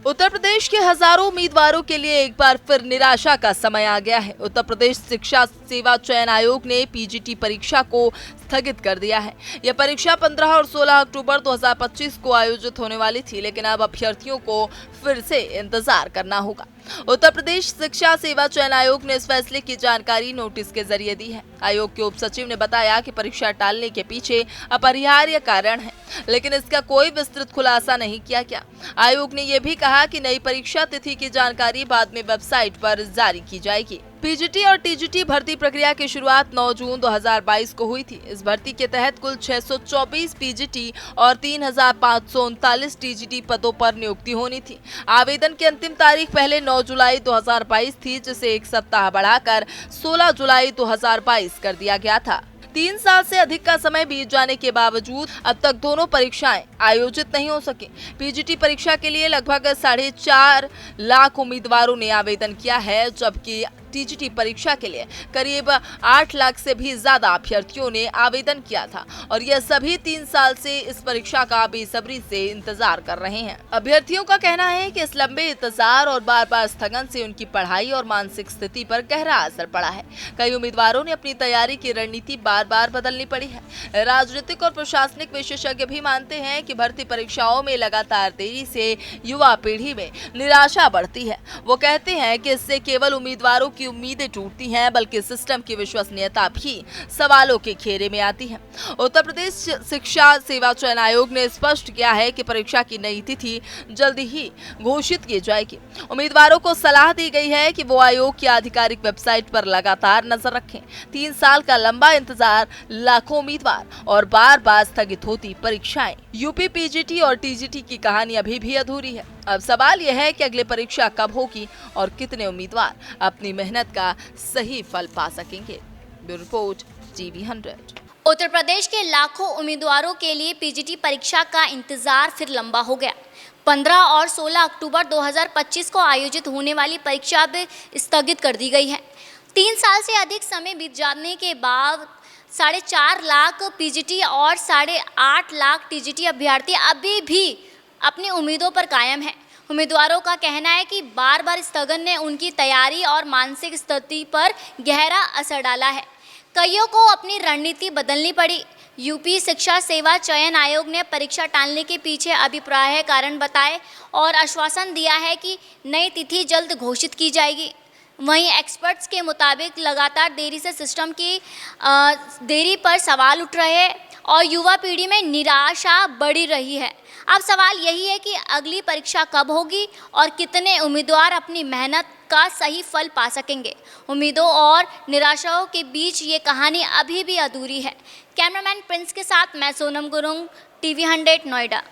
उत्तर प्रदेश के हजारों उम्मीदवारों के लिए एक बार फिर निराशा का समय आ गया है। उत्तर प्रदेश शिक्षा सेवा चयन आयोग ने पीजीटी परीक्षा को स्थगित कर दिया है। यह परीक्षा 15 और 16 अक्टूबर 2025 को आयोजित होने वाली थी, लेकिन अब अभ्यर्थियों को फिर से इंतजार करना होगा। उत्तर प्रदेश शिक्षा सेवा चयन आयोग ने इस फैसले की जानकारी नोटिस के जरिए दी है। आयोग के उप सचिव ने बताया कि परीक्षा टालने के पीछे अपरिहार्य कारण है, लेकिन इसका कोई विस्तृत खुलासा नहीं किया गया। आयोग ने यह भी कहा कि नई परीक्षा तिथि की जानकारी बाद में वेबसाइट पर जारी की जाएगी। पीजीटी और टीजीटी भर्ती प्रक्रिया की शुरुआत 9 जून 2022 को हुई थी। इस भर्ती के तहत कुल 624 पीजीटी और 3539 टीजीटी पदों पर नियुक्ति होनी थी। आवेदन की अंतिम तारीख पहले 9 जुलाई 2022 थी, जिसे एक सप्ताह बढ़ाकर 16 जुलाई 2022 कर दिया गया था। 3 साल से अधिक का समय बीत जाने के बावजूद अब तक दोनों परीक्षाएं आयोजित नहीं हो सकी। पीजीटी परीक्षा के लिए लगभग 4.5 लाख उम्मीदवारों ने आवेदन किया है, जबकि टीजीटी परीक्षा के लिए करीब 8 लाख से भी ज्यादा अभ्यर्थियों ने आवेदन किया था और यह सभी 3 साल से इस परीक्षा का बेसब्री से इंतजार कर रहे हैं। अभ्यर्थियों का कहना है कि इस लंबे इंतजार और बार-बार स्थगन से उनकी पढ़ाई और मानसिक स्थिति पर गहरा असर पड़ा है। कई उम्मीदवारों ने अपनी तैयारी की रणनीति बार-बार बदलनी पड़ी है। राजनीतिक और प्रशासनिक विशेषज्ञ भी मानते हैं कि भर्ती परीक्षाओं में लगातार देरी से युवा पीढ़ी में निराशा बढ़ती है। वो कहते हैं कि इससे केवल उम्मीदवारों की उम्मीदें टूटती हैं, बल्कि सिस्टम की विश्वसनीयता भी सवालों के घेरे में आती है। उत्तर प्रदेश शिक्षा सेवा चयन आयोग ने स्पष्ट किया है कि परीक्षा की नई तिथि जल्दी ही घोषित की जाएगी। उम्मीदवारों को सलाह दी गई है कि वो आयोग की आधिकारिक वेबसाइट पर लगातार नजर रखें। 3 साल का लंबा इंतजार, लाखों उम्मीदवार और बार-बार स्थगित होती परीक्षाएं। यूपी पीजीटी और टीजीटी की कहानी अभी भी अधूरी है। अब सवाल यह है कि अगली परीक्षा कब होगी और कितने उम्मीदवार अपनी मेहनत का सही फल पा सकेंगे। Bureau report TV 100। Uttar Pradesh के लाखों उम्मीदवारों के लिए पीजीटी परीक्षा का इंतजार फिर लंबा हो गया। 15 और 16 अक्टूबर 2025 को आयोजित होने वाली परीक्षा अब स्थगित कर दी गई है। 3 साल से अधिक समय बीत जाने के बाद 4.5 लाख पीजीटी और 8.5 लाख टीजीटी अभ्यर्थी अभी भी अपनी उम्मीदों पर कायम है। उम्मीदवारों का कहना है कि बार बार स्थगन ने उनकी तैयारी और मानसिक स्थिति पर गहरा असर डाला है। कईयों को अपनी रणनीति बदलनी पड़ी। यूपी शिक्षा सेवा चयन आयोग ने परीक्षा टालने के पीछे अभिप्राय कारण बताए और आश्वासन दिया है कि नई तिथि जल्द घोषित की जाएगी। वहीं एक्सपर्ट्स के मुताबिक लगातार देरी से सिस्टम की देरी पर सवाल उठ रहे हैं और युवा पीढ़ी में निराशा बढ़ी रही है। अब सवाल यही है कि अगली परीक्षा कब होगी और कितने उम्मीदवार अपनी मेहनत का सही फल पा सकेंगे। उम्मीदों और निराशाओं के बीच ये कहानी अभी भी अधूरी है। कैमरामैन प्रिंस के साथ मैं सोनम गुरुंग, टीवी 100 नोएडा।